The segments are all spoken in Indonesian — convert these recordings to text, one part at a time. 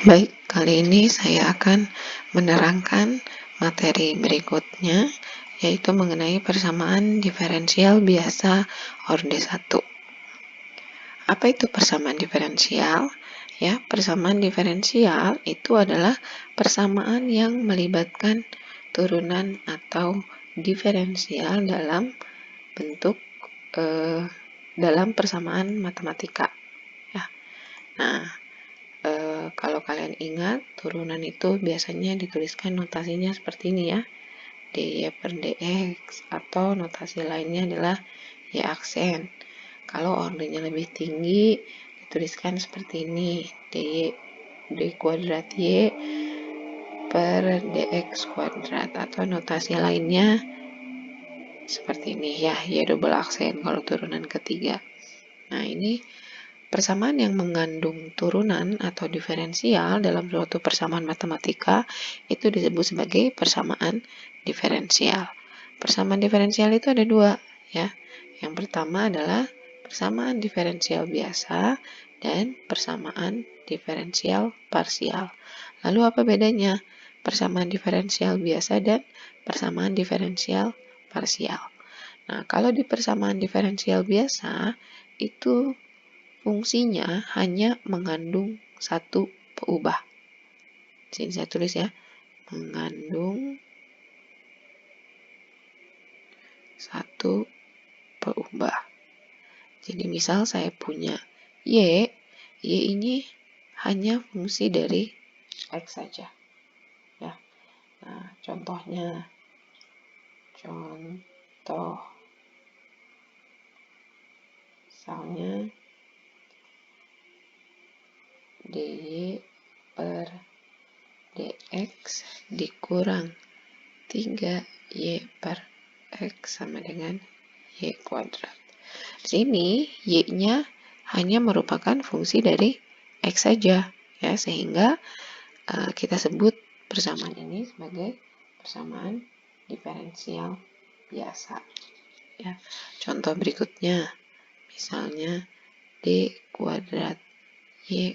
Baik, kali ini saya akan menerangkan materi berikutnya, yaitu mengenai persamaan diferensial biasa orde 1. Apa itu persamaan diferensial? Ya, persamaan diferensial itu adalah persamaan yang melibatkan turunan atau diferensial dalam bentuk dalam persamaan matematika. Ya. Nah, kalau kalian ingat, turunan itu biasanya dituliskan notasinya seperti ini ya, dy per dx, atau notasi lainnya adalah y aksen. Kalau ordenya lebih tinggi, dituliskan seperti ini, dy kuadrat y per dx kuadrat, atau notasi lainnya seperti ini ya, y double aksen kalau turunan ketiga. Nah, ini persamaan yang mengandung turunan atau diferensial dalam suatu persamaan matematika itu disebut sebagai persamaan diferensial. Persamaan diferensial itu ada dua ya. Yang pertama adalah persamaan diferensial biasa dan persamaan diferensial parsial. Lalu apa bedanya persamaan diferensial biasa dan persamaan diferensial parsial? Nah, kalau di persamaan diferensial biasa itu fungsinya hanya mengandung satu peubah. Sini saya tulis ya, mengandung satu peubah. Jadi misal saya punya y ini hanya fungsi dari x saja. Ya. Nah, contohnya, misalnya dy per dx dikurang 3y per x sama dengan y kuadrat. Di sini y-nya hanya merupakan fungsi dari x saja ya, sehingga kita sebut persamaan ini sebagai persamaan diferensial biasa ya. Contoh berikutnya, misalnya d kuadrat y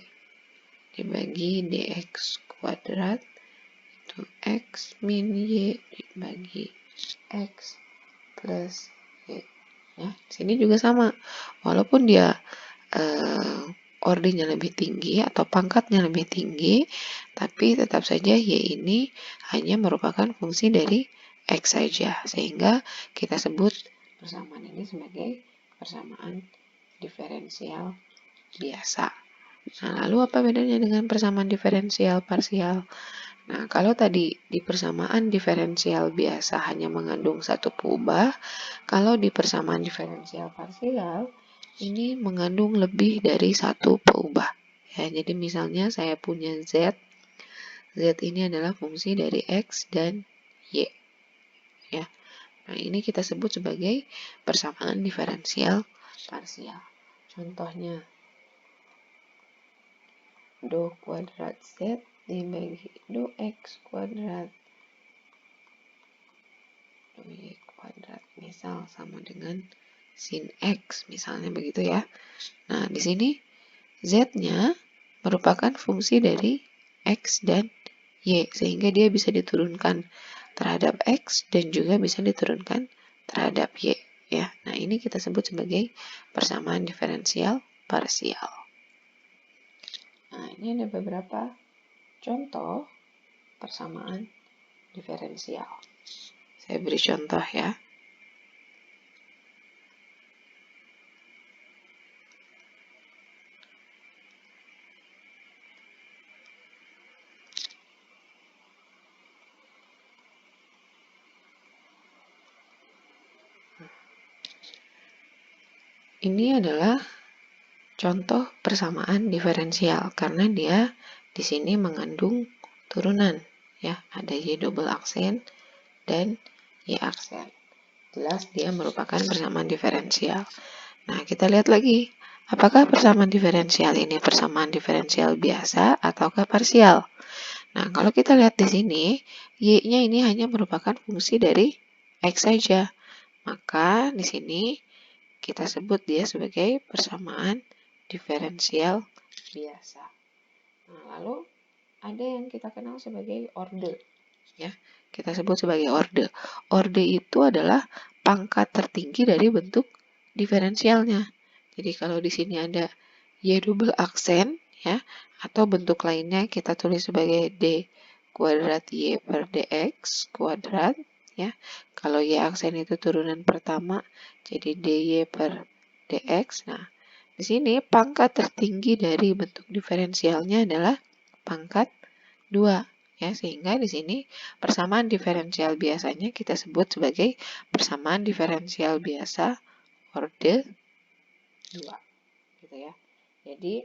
dibagi dx kuadrat itu x min y dibagi x plus y. Ya, sini juga sama. Walaupun dia ordenya lebih tinggi atau pangkatnya lebih tinggi, tapi tetap saja y ini hanya merupakan fungsi dari x saja, sehingga kita sebut persamaan ini sebagai persamaan diferensial biasa. Nah, lalu apa bedanya dengan persamaan diferensial parsial? Nah, kalau tadi di persamaan diferensial biasa hanya mengandung satu peubah, kalau di persamaan diferensial parsial ini mengandung lebih dari satu peubah. Ya, jadi misalnya saya punya z ini adalah fungsi dari x dan y. Ya. Nah, ini kita sebut sebagai persamaan diferensial parsial. Contohnya, do kuadrat z dibagi do x kuadrat do y kuadrat, misal sama dengan sin x, misalnya begitu ya. Nah, di sini z-nya merupakan fungsi dari x dan y, sehingga dia bisa diturunkan terhadap x dan juga bisa diturunkan terhadap y ya. Nah, ini kita sebut sebagai persamaan diferensial parsial. Nah, ini ada beberapa contoh persamaan diferensial. Saya beri contoh ya. Ini adalah contoh persamaan diferensial karena dia di sini mengandung turunan ya, ada y double aksen dan y aksen. Jelas dia merupakan persamaan diferensial. Nah, kita lihat lagi, apakah persamaan diferensial ini persamaan diferensial biasa ataukah parsial? Nah, kalau kita lihat di sini, y-nya ini hanya merupakan fungsi dari x saja. Maka di sini kita sebut dia sebagai persamaan diferensial biasa. Nah, lalu ada yang kita kenal sebagai orde, ya. Kita sebut sebagai orde. Orde itu adalah pangkat tertinggi dari bentuk diferensialnya. Jadi kalau di sini ada y double aksen, ya, atau bentuk lainnya kita tulis sebagai d kuadrat y per dx kuadrat, ya. Kalau y aksen itu turunan pertama, jadi dy per dx. Nah, di sini pangkat tertinggi dari bentuk diferensialnya adalah pangkat 2, ya, sehingga di sini persamaan diferensial biasanya kita sebut sebagai persamaan diferensial biasa orde 2, gitu ya. Jadi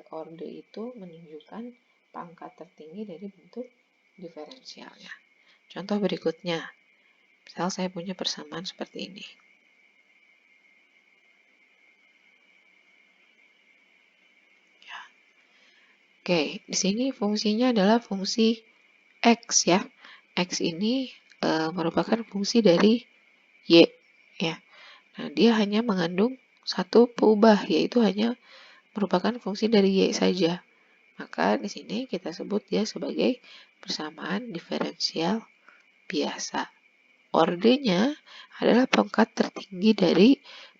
orde itu menunjukkan pangkat tertinggi dari bentuk diferensialnya. Contoh berikutnya, misal saya punya persamaan seperti ini. Oke, di sini fungsinya adalah fungsi X, ya. X ini merupakan fungsi dari Y, ya. Nah, dia hanya mengandung satu peubah, yaitu hanya merupakan fungsi dari Y saja. Maka di sini kita sebut dia sebagai persamaan diferensial biasa. Ordenya adalah pangkat tertinggi dari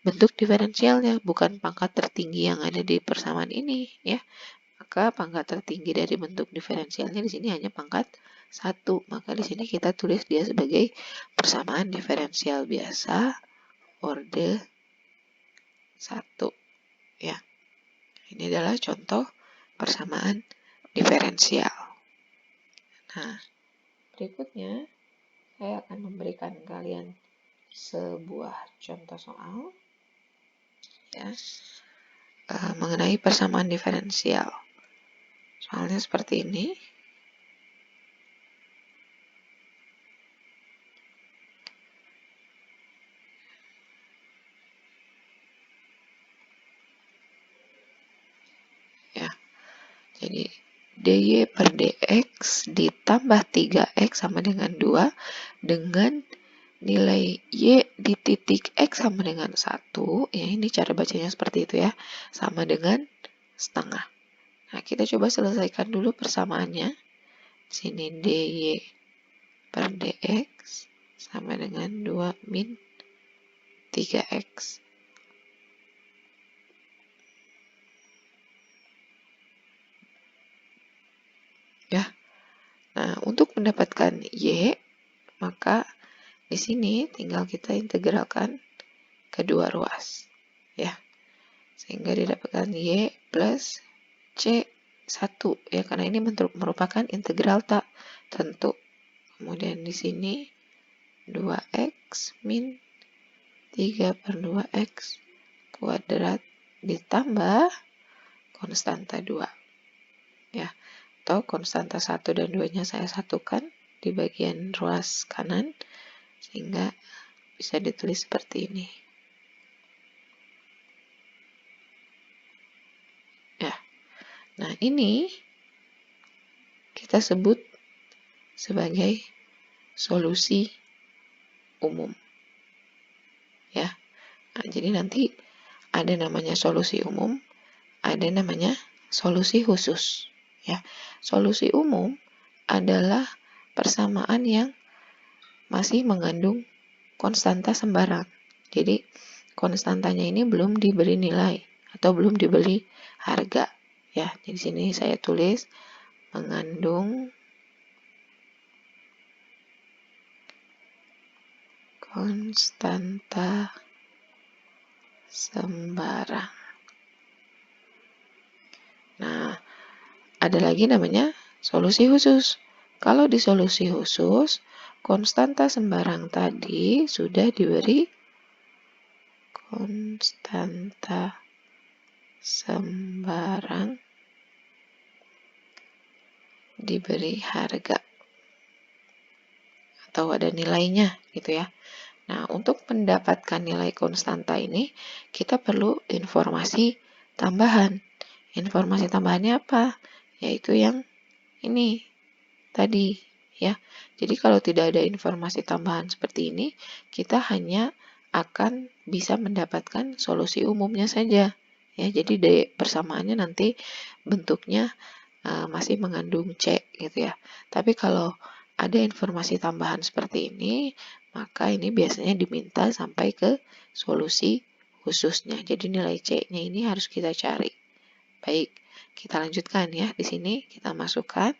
bentuk diferensialnya, bukan pangkat tertinggi yang ada di persamaan ini, ya. Maka pangkat tertinggi dari bentuk diferensialnya di sini hanya pangkat 1. Maka di sini kita tulis dia sebagai persamaan diferensial biasa orde 1. Ya. Ini adalah contoh persamaan diferensial. Nah, berikutnya saya akan memberikan kalian sebuah contoh soal, ya, mengenai persamaan diferensial. Soalnya seperti ini. Ya. Jadi dy per dx ditambah 3x sama dengan 2 dengan nilai y di titik x sama dengan 1. Ya, ini cara bacanya seperti itu, ya. Sama dengan setengah. Nah, kita coba selesaikan dulu persamaannya. Sini dy per dx sama dengan 2 min 3x. Ya. Nah, untuk mendapatkan y, maka di sini tinggal kita integralkan kedua ruas, ya. Sehingga didapatkan y plus C1, ya, karena ini merupakan integral tak tentu. Kemudian di sini 2x min 3 per 2x kuadrat ditambah konstanta 2, ya. Atau konstanta 1 dan 2-nya saya satukan di bagian ruas kanan, sehingga bisa ditulis seperti ini. Ya. Nah, ini kita sebut sebagai solusi umum. Ya. Nah, jadi nanti ada namanya solusi umum, ada namanya solusi khusus, ya. Solusi umum adalah persamaan yang masih mengandung konstanta sembarang. Jadi konstantanya ini belum diberi nilai atau belum diberi harga, ya. Di sini saya tulis mengandung konstanta sembarang. Nah, ada lagi namanya solusi khusus. Kalau di solusi khusus, konstanta sembarang tadi sudah diberi konstanta sembarang diberi harga atau ada nilainya, gitu ya. Nah, untuk mendapatkan nilai konstanta ini, kita perlu informasi tambahan. Informasi tambahannya apa? Yaitu yang ini tadi, ya. Jadi kalau tidak ada informasi tambahan seperti ini, kita hanya akan bisa mendapatkan solusi umumnya saja, ya. Jadi dari persamaannya nanti bentuknya masih mengandung C gitu ya. Tapi kalau ada informasi tambahan seperti ini, maka ini biasanya diminta sampai ke solusi khususnya. Jadi nilai C-nya ini harus kita cari. Baik, kita lanjutkan ya. Di sini kita masukkan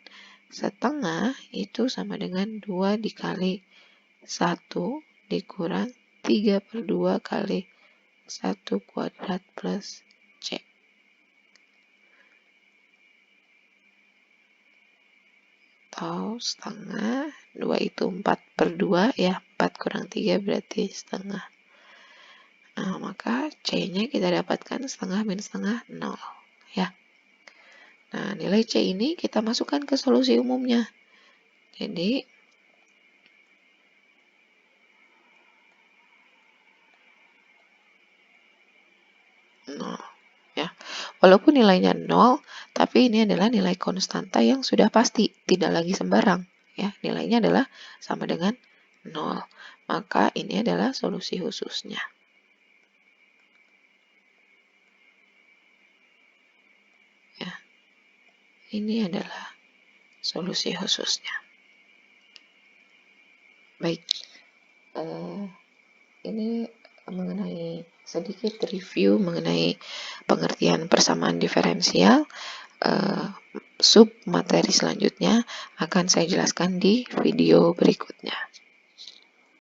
setengah itu sama dengan 2 dikali 1 dikurang 3/2 kali 1 kuadrat plus C. Atau setengah, 2 itu 4/2 ya, 4 kurang 3 berarti setengah. Nah, maka C-nya kita dapatkan setengah min setengah 0 ya. Nah, nilai C ini kita masukkan ke solusi umumnya. Jadi, nol ya. Walaupun nilainya 0, tapi ini adalah nilai konstanta yang sudah pasti, tidak lagi sembarang ya. Nilainya adalah sama dengan 0. Maka ini adalah solusi khususnya. Ya. Ini adalah solusi khususnya. Baik. Ini mengenai sedikit review mengenai pengertian persamaan diferensial. Sub materi selanjutnya akan saya jelaskan di video berikutnya.